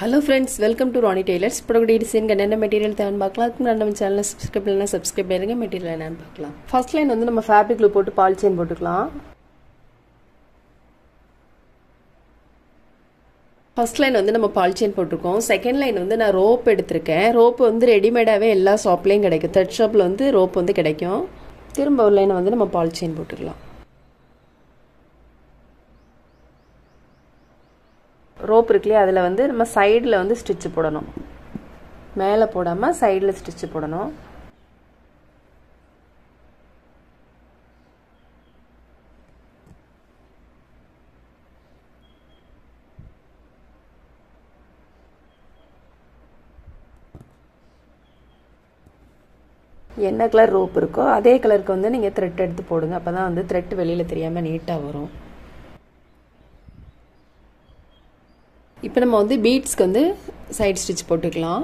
Hello friends, welcome to Ronnie Tailors. Product design என்ன material தேவைன்னு பார்க்கலாம். அதுக்கு நம்ம சேனலை சப்ஸ்கிரைப் பண்ணலாம், சப்ஸ்கிரைப் பண்ணுங்க. மெட்டீரியல் என்னன்னு பார்க்கலாம். ஃபர்ஸ்ட் லைன் வந்து நம்ம ஃபேப்ரிக் glue போட்டு பால் செயின் போட்டுக்கலாம். ஃபர்ஸ்ட் லைன் வந்து நம்ம பால் செயின் போட்டுருக்கோம். செகண்ட் லைன் வந்து நான் ரோப் எடுத்திருக்கேன். ரோப் வந்து ரெடிமேடாவே எல்லா ஷாப்லயும் கிடைக்கும். த்ரெட் ஷாப்ல வந்து ரோப் வந்து கிடைக்கும். திரும்ப ஒரு லைன் வந்து நம்ம பால் செயின் போட்டுக்கலாம். ரோப் இருக்குல்லையா அதில் வந்து நம்ம சைடில் வந்து ஸ்டிச்சு போடணும். மேலே போடாமல் சைடில் ஸ்டிச்சு போடணும். என்ன கலர் ரோப் இருக்கோ அதே கலருக்கு வந்து நீங்கள் த்ரெட் எடுத்து போடுங்க. அப்போ தான் வந்து த்ரெட் வெளியில் தெரியாமல் நீட்டாக வரும். இப்போ நம்ம வந்து பீட்ஸ்க்கு வந்து சைட் ஸ்டிச் போட்டுக்கலாம்.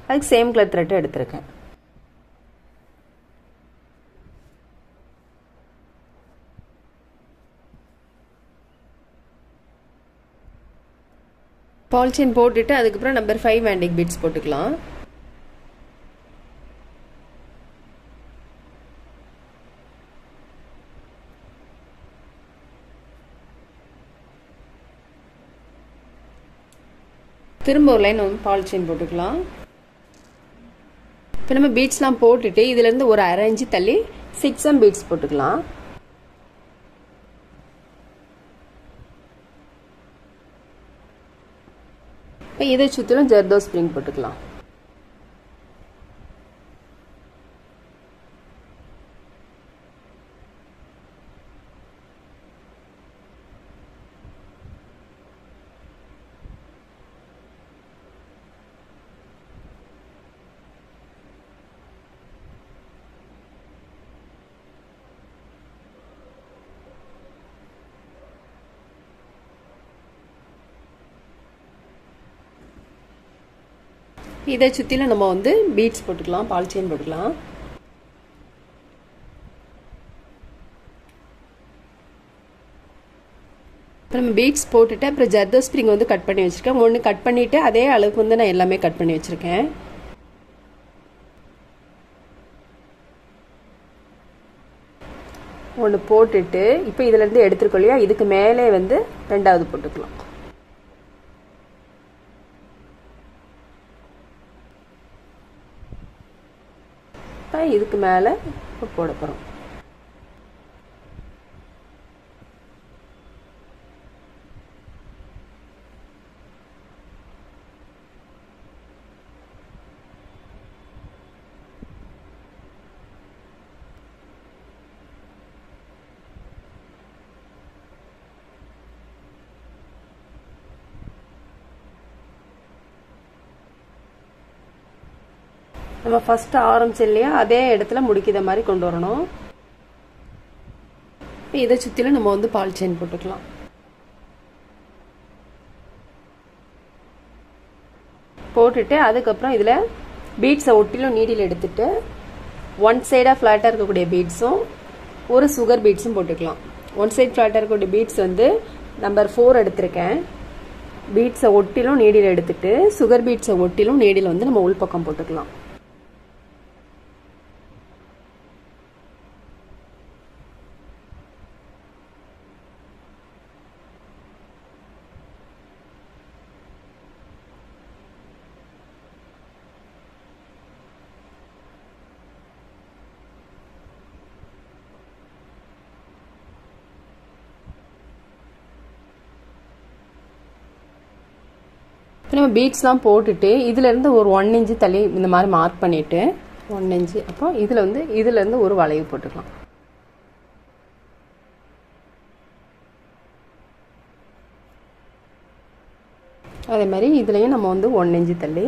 அதுக்கு சேம் கலர் த்ரெட் எடுத்திருக்கேன். பால் செயின் போட்டுட்டு அதுக்கப்புறம் நம்பர் 5 ஆண்டிக் பீட்ஸ் போட்டுக்கலாம். திரும்ப ஒரு லைன் வந்து பால் செயின் போட்டுக்கலாம். இப்போ நம்ம பீட்ஸ்லாம் போட்டுட்டு இதுலேருந்து ஒரு அரை இன்ச்சு தள்ளி 6M பீட்ஸ் போட்டுக்கலாம். இப்போ இதை சுற்றிலும் ஜர்தோ ஸ்ப்ரிங் போட்டுக்கலாம். இதை சுற்றிலும் நம்ம வந்து பீட்ஸ் போட்டுக்கலாம், பால் செயின் போட்டுக்கலாம். இப்போ நம்ம பீட்ஸ் போட்டுட்டு அப்புறம் ஜர்தோ ஸ்ப்ரிங் வந்து கட் பண்ணி வச்சுருக்கேன். ஒன்று கட் பண்ணிவிட்டு அதே அளவுக்கு வந்து நான் எல்லாமே கட் பண்ணி வச்சுருக்கேன். ஒன்று போட்டுட்டு இப்போ இதுலேருந்து எடுத்துருக்கோம் இல்லையா, இதுக்கு மேலே வந்து ரெண்டாவது போட்டுக்கலாம். இதுக்கு மேலே போட போகிறோம். நம்ம ஃபர்ஸ்ட் ஆரம்பிச்சு இல்லையா அதே இடத்துல முடிக்கிற மாதிரி கொண்டு வரணும். இதை சுற்றிலும் நம்ம வந்து பால் செயின் போட்டுக்கலாம். போட்டுட்டு அதுக்கப்புறம் இதில் பீட்ஸை ஒட்டிலும் நீடில் எடுத்துட்டு ஒன் சைடாக ஃப்ளாட்டாக இருக்கக்கூடிய பீட்ஸும் ஒரு சுகர் பீட்ஸும் போட்டுக்கலாம். ஒன் சைட் ஃப்ளாட்டாக இருக்கக்கூடிய பீட்ஸ் வந்து நம்பர் 4 எடுத்திருக்கேன். பீட்ஸை ஒட்டிலும் நீடில் எடுத்துட்டு சுகர் பீட்ஸை ஒட்டிலும் நீடில் வந்து நம்ம உள்பக்கம் போட்டுக்கலாம். இப்போ நம்ம பீட்ஸ்லாம் போட்டுட்டு இதுலேருந்து ஒரு 1 இன்ச்சு தள்ளி இந்த மாதிரி மார்க் பண்ணிவிட்டு 1 இன்ச்சு அப்போ இதில் வந்து இதுலேருந்து ஒரு வளைவு போட்டுக்கலாம். அதே மாதிரி இதுலேயும் நம்ம வந்து 1 இன்ச்சு தள்ளி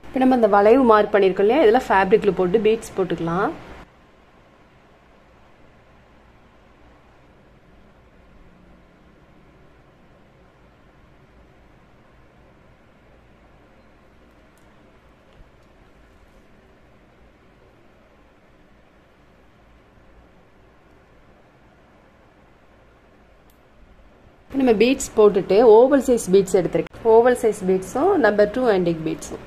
இப்போ நம்ம அந்த வளைவு மார்க் பண்ணியிருக்கோம் இல்லையா இதில் ஃபேப்ரிக்கில் போட்டு பீட்ஸ் போட்டுக்கலாம். நம்ம பீட்ஸ் போட்டுட்டு ஓவல் சைஸ் பீட்ஸ் எடுத்துருக்கேன். ஓவல் சைஸ் பீட்ஸும் நம்பர் 2 ஆன்டிக் பீட்ஸும்.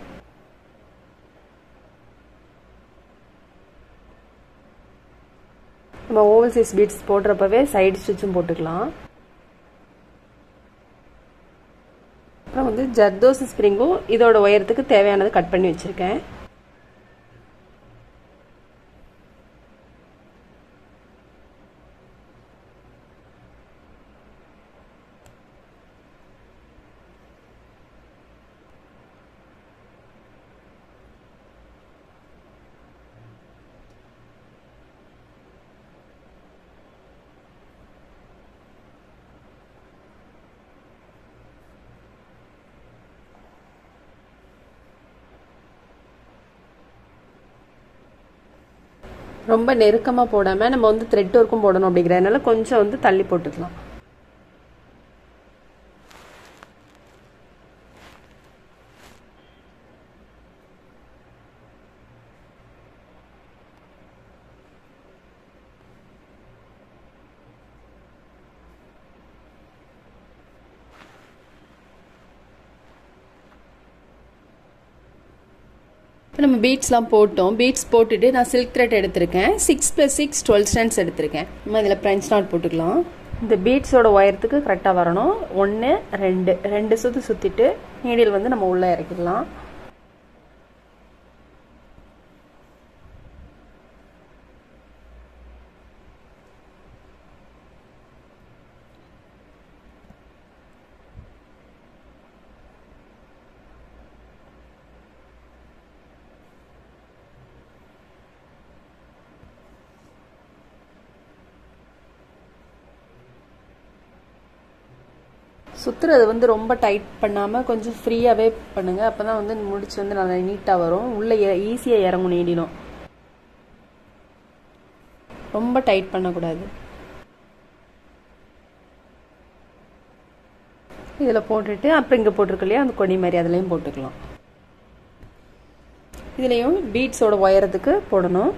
நம்ம ஓவல் சைஸ் பீட்ஸ் போடுறப்பவே சைடு ஸ்டிச்சும் போட்டுக்கலாம். அப்புறம் வந்து ஜர்தோசி ஸ்ப்ரிங்கும் இதோட உயரத்துக்கு தேவையானது கட் பண்ணி வச்சிருக்கேன். ரொம்ப நெருக்கமா போடாம நம்ம வந்து த்ரெட் ஒர்க்கும் போடணும் அப்படிங்கறதுனால கொஞ்சம் வந்து தள்ளி போட்டுக்கலாம். நம்ம பீட்ஸ்லாம் போட்டோம். பீட்ஸ் போட்டுட்டு நான் சில்க் த்ரெட் எடுத்திருக்கேன். 6 + 6 12 ஸ்டாண்ட்ஸ் எடுத்திருக்கேன். நம்ம இதில் ஃப்ரெஞ்ச் நாட் போட்டுக்கலாம். இந்த பீட்ஸோட உயரத்துக்கு கரெக்டாக வரணும். 1 2 சுற்று சுற்றிட்டு நீடில் வந்து நம்ம உள்ளே இறக்கிடலாம். சுற்றுறது வந்து ரொம்ப டைட் பண்ணாமல் கொஞ்சம் ஃப்ரீயாகவே பண்ணுங்கள். அப்போ தான் வந்து முடிச்சு வந்து நல்லா நீட்டாக வரும். உள்ளே ஈஸியாக இறங்கும் நீடிலும். ரொம்ப டைட் பண்ணக்கூடாது. இதில் போட்டுட்டு அப்புறம் இங்கே போட்டிருக்கு இல்லையா அந்த கொடி மாதிரி அதுலேயும் போட்டுக்கலாம். இதுலேயும் பீட்ஸோட உயரத்துக்கு போடணும்.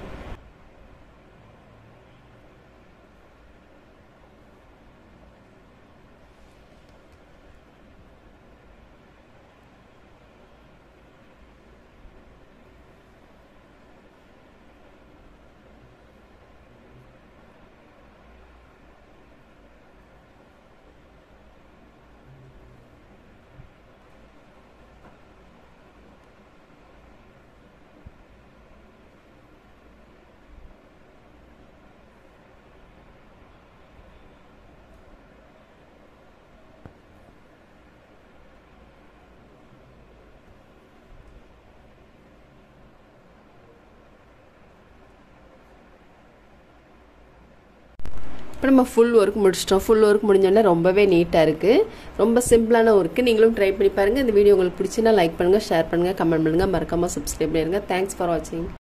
இப்போ நம்ம ஃபுல் ஒர்க் முடிச்சிட்டோம். ஃபுல் ஒர்க் முடிஞ்சோடனே ரொம்பவே நீட்டாக இருக்குது. ரொம்ப சிம்பிளான ஒர்க்கு. நீங்களும் ட்ரை பண்ணி பாருங்கள். இந்த வீடியோ உங்களுக்கு பிடிச்சினா லைக் பண்ணுங்கள், ஷேர் பண்ணுங்கள், கமெண்ட் பண்ணுங்கள், மறக்காமல் சப்ஸ்கிரைப் பண்ணிடுங்க. தேங்க்ஸ் ஃபார் வாட்சிங்.